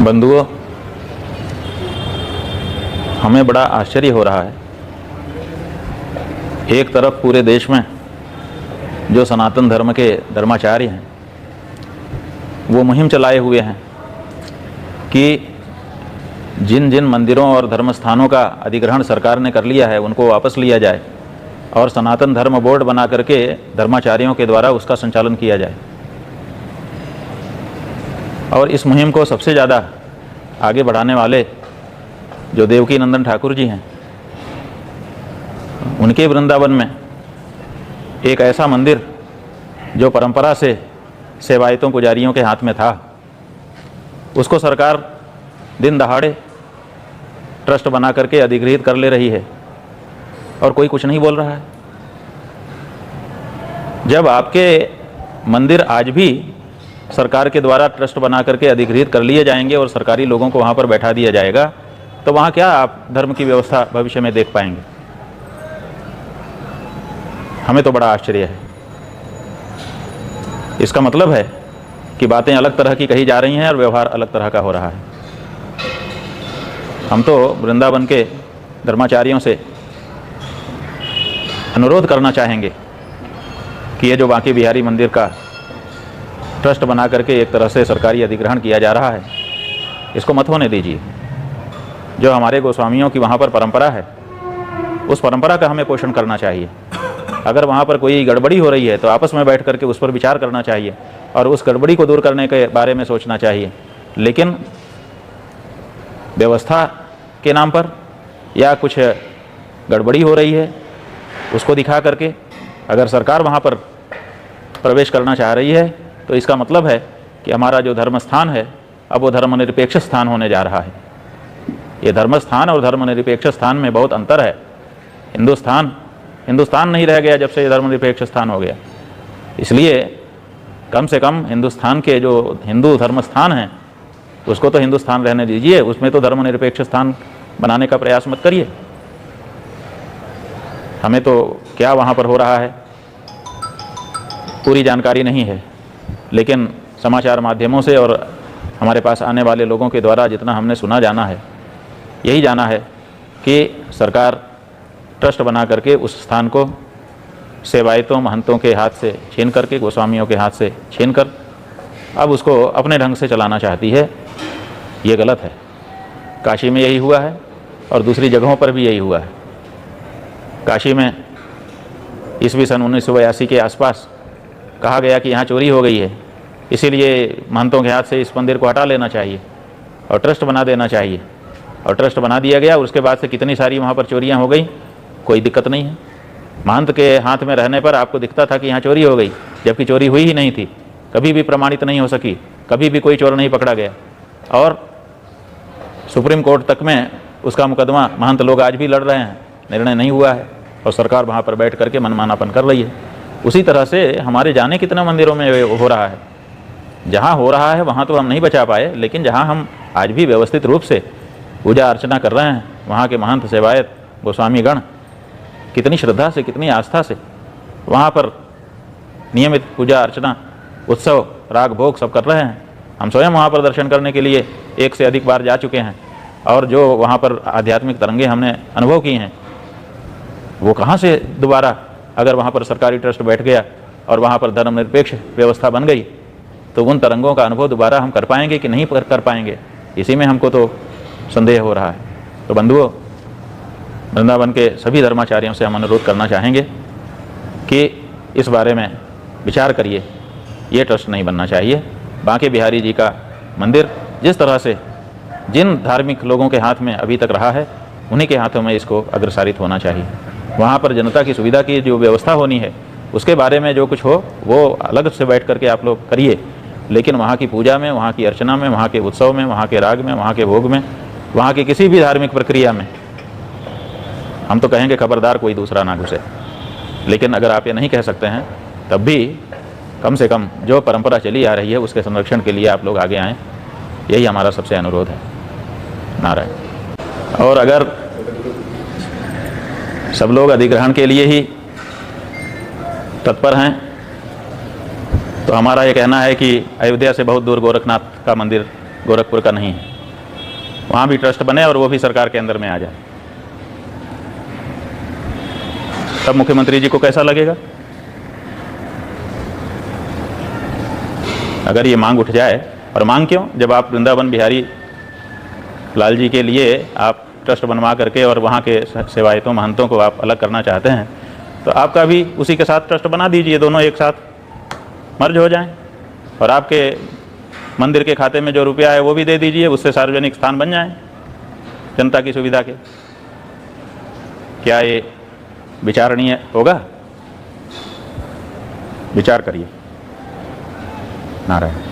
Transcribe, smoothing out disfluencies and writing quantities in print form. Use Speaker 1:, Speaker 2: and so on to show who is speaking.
Speaker 1: बंधुओं, हमें बड़ा आश्चर्य हो रहा है। एक तरफ पूरे देश में जो सनातन धर्म के धर्माचार्य हैं वो मुहिम चलाए हुए हैं कि जिन जिन मंदिरों और धर्म स्थानों का अधिग्रहण सरकार ने कर लिया है उनको वापस लिया जाए और सनातन धर्म बोर्ड बना करके धर्माचार्यों के द्वारा उसका संचालन किया जाए। और इस मुहिम को सबसे ज़्यादा आगे बढ़ाने वाले जो देवकी नंदन ठाकुर जी हैं, उनके वृंदावन में एक ऐसा मंदिर जो परंपरा से सेवायतों पुजारियों के हाथ में था, उसको सरकार दिन दहाड़े ट्रस्ट बना करके अधिग्रहित कर ले रही है और कोई कुछ नहीं बोल रहा है। जब आपके मंदिर आज भी सरकार के द्वारा ट्रस्ट बना करके अधिग्रहित कर लिए जाएंगे और सरकारी लोगों को वहाँ पर बैठा दिया जाएगा, तो वहाँ क्या आप धर्म की व्यवस्था भविष्य में देख पाएंगे? हमें तो बड़ा आश्चर्य है। इसका मतलब है कि बातें अलग तरह की कही जा रही हैं और व्यवहार अलग तरह का हो रहा है। हम तो वृंदावन के धर्माचार्यों से अनुरोध करना चाहेंगे कि ये जो बांके बिहारी मंदिर का ट्रस्ट बना करके एक तरह से सरकारी अधिग्रहण किया जा रहा है, इसको मत होने दीजिए। जो हमारे गोस्वामियों की वहाँ पर परंपरा है, उस परंपरा का हमें पोषण करना चाहिए। अगर वहाँ पर कोई गड़बड़ी हो रही है तो आपस में बैठ करके उस पर विचार करना चाहिए और उस गड़बड़ी को दूर करने के बारे में सोचना चाहिए। लेकिन व्यवस्था के नाम पर या कुछ गड़बड़ी हो रही है उसको दिखा करके अगर सरकार वहाँ पर प्रवेश करना चाह रही है, तो इसका मतलब है कि हमारा जो धर्म स्थान है अब वो धर्मनिरपेक्ष स्थान होने जा रहा है। ये धर्म स्थान और धर्मनिरपेक्ष स्थान में बहुत अंतर है। हिंदुस्तान नहीं रह गया जब से ये धर्मनिरपेक्ष स्थान हो गया। इसलिए कम से कम हिंदुस्तान के जो हिंदू धर्म स्थान हैं उसको तो हिंदुस्तान रहने दीजिए, उसमें तो धर्मनिरपेक्ष स्थान बनाने का प्रयास मत करिए। हमें तो क्या वहाँ पर हो रहा है पूरी जानकारी नहीं है, लेकिन समाचार माध्यमों से और हमारे पास आने वाले लोगों के द्वारा जितना हमने सुना जाना है, यही जाना है कि सरकार ट्रस्ट बना करके उस स्थान को सेवायतों महंतों के हाथ से छीन करके, गोस्वामियों के हाथ से छीन कर अब उसको अपने ढंग से चलाना चाहती है। ये गलत है। काशी में यही हुआ है और दूसरी जगहों पर भी यही हुआ है। काशी में ईस्वी सन 1982 के आसपास कहा गया कि यहाँ चोरी हो गई है, इसीलिए महंतों के हाथ से इस मंदिर को हटा लेना चाहिए और ट्रस्ट बना देना चाहिए। और ट्रस्ट बना दिया गया और उसके बाद से कितनी सारी वहाँ पर चोरियाँ हो गई, कोई दिक्कत नहीं है। महंत के हाथ में रहने पर आपको दिखता था कि यहाँ चोरी हो गई, जबकि चोरी हुई ही नहीं थी, कभी भी प्रमाणित नहीं हो सकी, कभी भी कोई चोर नहीं पकड़ा गया। और सुप्रीम कोर्ट तक में उसका मुकदमा महंत लोग आज भी लड़ रहे हैं, निर्णय नहीं हुआ है और सरकार वहाँ पर बैठ करके मनमानापन कर रही है। उसी तरह से हमारे जाने कितने मंदिरों में हो रहा है। जहाँ हो रहा है वहाँ तो हम नहीं बचा पाए, लेकिन जहाँ हम आज भी व्यवस्थित रूप से पूजा अर्चना कर रहे हैं, वहाँ के महंत सेवायत गोस्वामी गण कितनी श्रद्धा से, कितनी आस्था से वहाँ पर नियमित पूजा अर्चना, उत्सव, राग भोग सब कर रहे हैं। हम स्वयं वहाँ पर दर्शन करने के लिए एक से अधिक बार जा चुके हैं और जो वहाँ पर आध्यात्मिक तरंगे हमने अनुभव की हैं, वो कहाँ से दोबारा अगर वहाँ पर सरकारी ट्रस्ट बैठ गया और वहाँ पर धर्मनिरपेक्ष व्यवस्था बन गई तो उन तरंगों का अनुभव दोबारा हम कर पाएंगे कि नहीं कर पाएंगे, इसी में हमको तो संदेह हो रहा है। तो बंधुओं, वृंदावन के सभी धर्माचार्यों से हम अनुरोध करना चाहेंगे कि इस बारे में विचार करिए। ये ट्रस्ट नहीं बनना चाहिए। बांके बिहारी जी का मंदिर जिस तरह से जिन धार्मिक लोगों के हाथ में अभी तक रहा है, उन्हीं के हाथों में इसको अग्रसारित होना चाहिए। वहाँ पर जनता की सुविधा की जो व्यवस्था होनी है उसके बारे में जो कुछ हो वो अलग से बैठ करके आप लोग करिए, लेकिन वहाँ की पूजा में, वहाँ की अर्चना में, वहाँ के उत्सव में, वहाँ के राग में, वहाँ के भोग में, वहाँ की किसी भी धार्मिक प्रक्रिया में हम तो कहेंगे खबरदार कोई दूसरा ना घुसे। लेकिन अगर आप ये नहीं कह सकते हैं तब भी कम से कम जो परंपरा चली आ रही है उसके संरक्षण के लिए आप लोग आगे आएँ, यही हमारा सबसे अनुरोध है। नारायण। और अगर सब लोग अधिग्रहण के लिए ही तत्पर हैं तो हमारा ये कहना है कि अयोध्या से बहुत दूर गोरखनाथ का मंदिर गोरखपुर का नहीं है। वहाँ भी ट्रस्ट बने और वो भी सरकार के अंदर में आ जाए। तब मुख्यमंत्री जी को कैसा लगेगा? अगर ये मांग उठ जाए, और मांग क्यों, जब आप वृंदावन बिहारी लाल जी के लिए आप ट्रस्ट बनवा करके और वहाँ के सेवायतों महंतों को आप अलग करना चाहते हैं, तो आपका भी उसी के साथ ट्रस्ट बना दीजिए, दोनों एक साथ मर्ज हो जाएं, और आपके मंदिर के खाते में जो रुपया है वो भी दे दीजिए, उससे सार्वजनिक स्थान बन जाएं जनता की सुविधा के। क्या ये विचारणीय होगा? विचार करिए। नारायण।